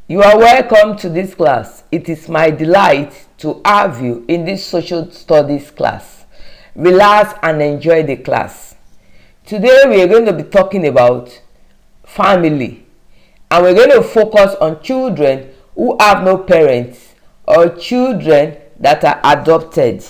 You are welcome to this class. It is my delight to have you in this social studies class. Relax and enjoy the class. Today we are going to be talking about family, and we're going to focus on children who have no parents or children that are adopted.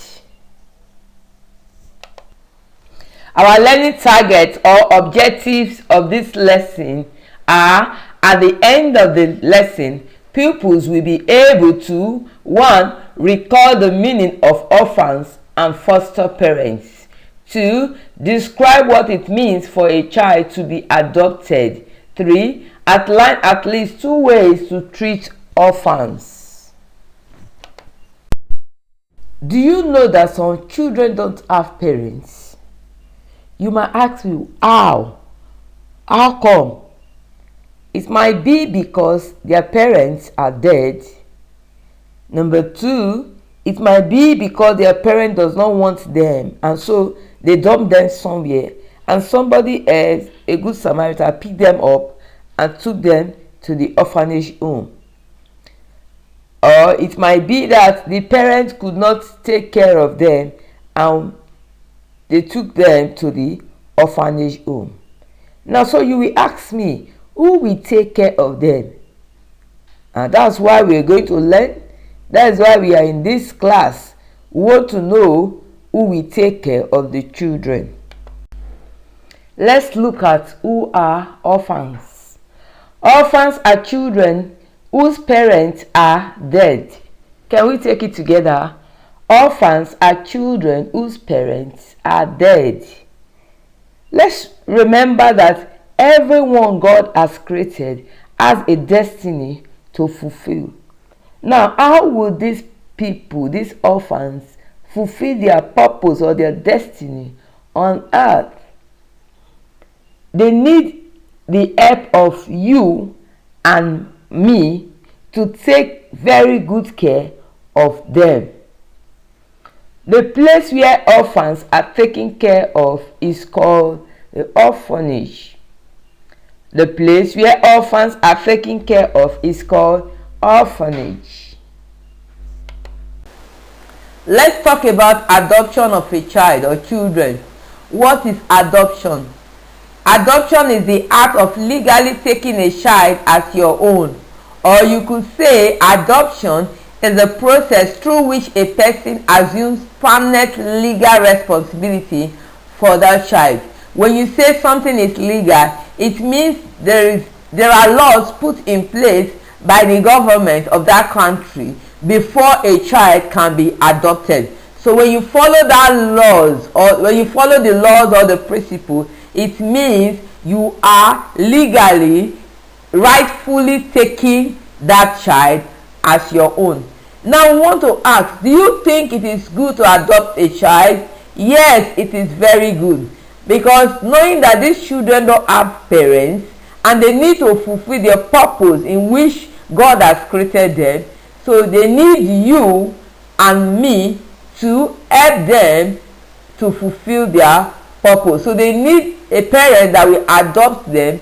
Our learning targets or objectives of this lesson are: at the end of the lesson, pupils will be able to 1. Recall the meaning of orphans and foster parents. 2. Describe what it means for a child to be adopted. 3. Outline at least 2 ways to treat orphans. Do you know that some children don't have parents? You might ask me, how? How come? It might be because their parents are dead. Number 2, it might be because their parent does not want them, and so they dump them somewhere, and somebody else, a good Samaritan, picked them up and took them to the orphanage home. Or it might be that the parents could not take care of them and they took them to the orphanage home. Now, so you will ask me, who will take care of them? And that's why we are going to learn. That is why we are in this class. We want to know who will take care of the children. Let's look at who are orphans. Orphans are children whose parents are dead. Can we take it together? Orphans are children whose parents are dead. Let's remember that everyone God has created has a destiny to fulfill. Now, how will these people, these orphans, fulfill their purpose or their destiny on earth? They need the help of you and me to take very good care of them. The place where orphans are taken care of is called the orphanage. The place where orphans are taken care of is called orphanage. Let's talk about adoption of a child or children. What is adoption? Adoption is the act of legally taking a child as your own, or you could say adoption is the process through which a person assumes permanent legal responsibility for that child. When you say something is legal, it means there are laws put in place by the government of that country before a child can be adopted. So when you follow that laws, or when you follow the laws or the principle, it means you are legally, rightfully taking that child as your own. Now I want to ask, do you think it is good to adopt a child? Yes, it is very good. Because knowing that these children don't have parents and they need to fulfill their purpose in which God has created them, so they need you and me to help them to fulfill their purpose. So they need a parent that will adopt them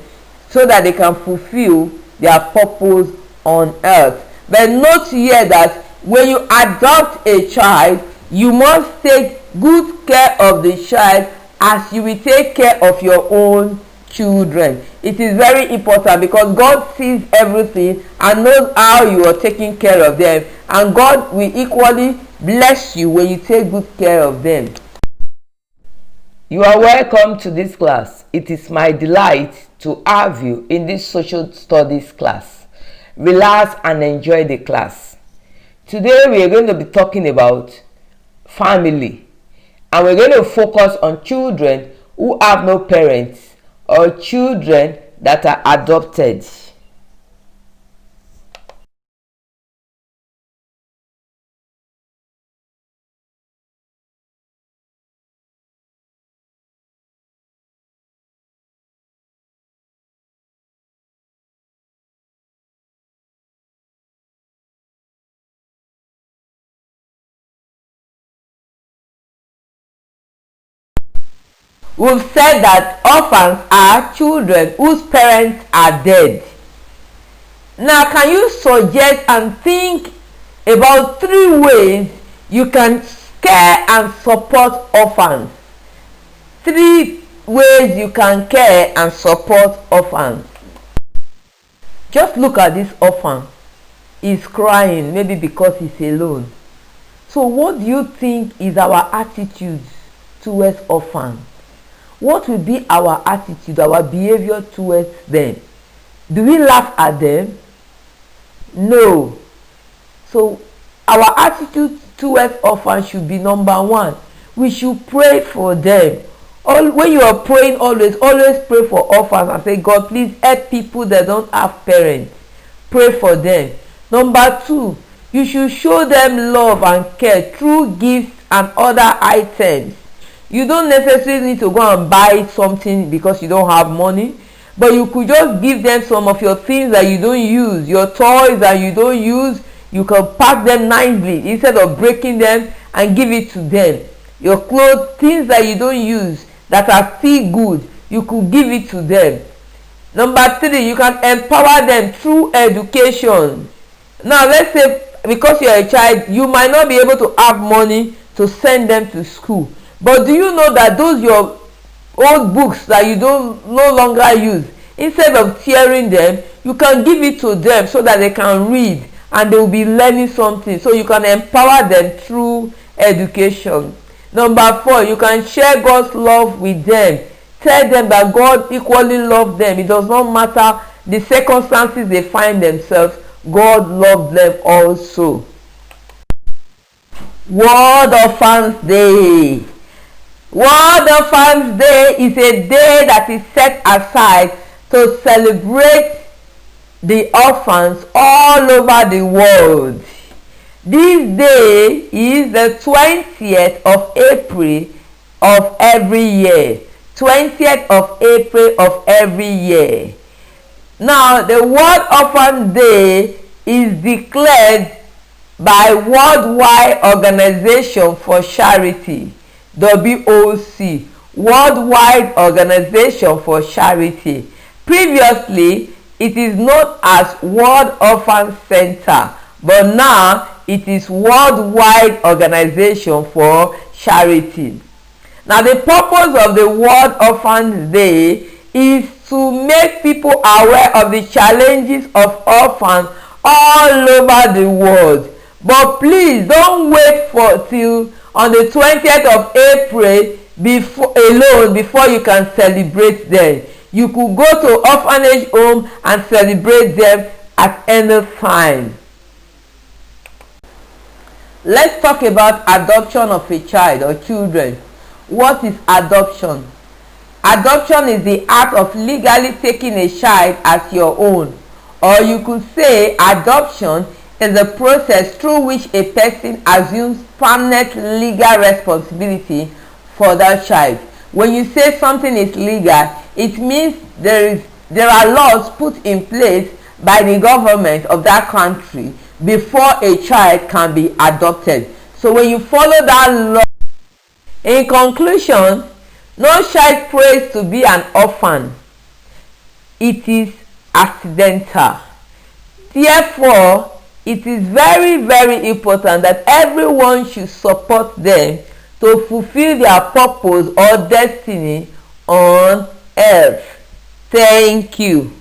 so that they can fulfill their purpose on earth. But note here that when you adopt a child, you must take good care of the child as you will take care of your own children. It is very important because God sees everything and knows how you are taking care of them, and God will equally bless you when you take good care of them. You are welcome to this class. It is my delight to have you in this social studies class. Relax and enjoy the class. Today we are going to be talking about family. And we're going to focus on children who have no parents or children that are adopted. We've said that orphans are children whose parents are dead. Now, can you suggest and think about 3 ways you can care and support orphans? 3 ways you can care and support orphans. Just look at this orphan. He's crying, maybe because he's alone. So what do you think is our attitude towards orphans? What will be our attitude, our behavior towards them? Do we laugh at them? No. So our attitude towards orphans should be number 1. We should pray for them. When you are praying, always pray for orphans and say, God, please help people that don't have parents. Pray for them. Number 2, you should show them love and care through gifts and other items. You don't necessarily need to go and buy something because you don't have money, but you could just give them some of your things that you don't use, your toys that you don't use. You can pack them nicely instead of breaking them and give it to them. Your clothes, things that you don't use that are still good, you could give it to them. Number 3, you can empower them through education. Now, let's say because you're a child, you might not be able to have money to send them to school. But do you know that those your old books that you no longer use, instead of tearing them, you can give it to them so that they can read and they will be learning something. So you can empower them through education. Number 4, you can share God's love with them. Tell them that God equally loves them. It does not matter the circumstances they find themselves. God loves them also. World Orphans Day. World Orphans Day is a day that is set aside to celebrate the orphans all over the world. This day is the 20th of April of every year. 20th of April of every year. Now, the World Orphans Day is declared by Worldwide Organization for Charity, WOC, Worldwide Organization for Charity. Previously, it is known as World Orphan Center, but now it is Worldwide Organization for Charity. Now, the purpose of the World Orphans Day is to make people aware of the challenges of orphans all over the world. But please don't wait till on the 20th of April before you can celebrate them. You could go to orphanage home and celebrate them at any time. Let's talk about adoption of a child or children. What is adoption? Adoption is the act of legally taking a child as your own, or you could say adoption is the process through which a person assumes permanent legal responsibility for that child. When you say something is legal, it means there are laws put in place by the government of that country before a child can be adopted. So when you follow that law, in conclusion, no child prays to be an orphan. It is accidental. Therefore, it is very, very important that everyone should support them to fulfill their purpose or destiny on earth. Thank you.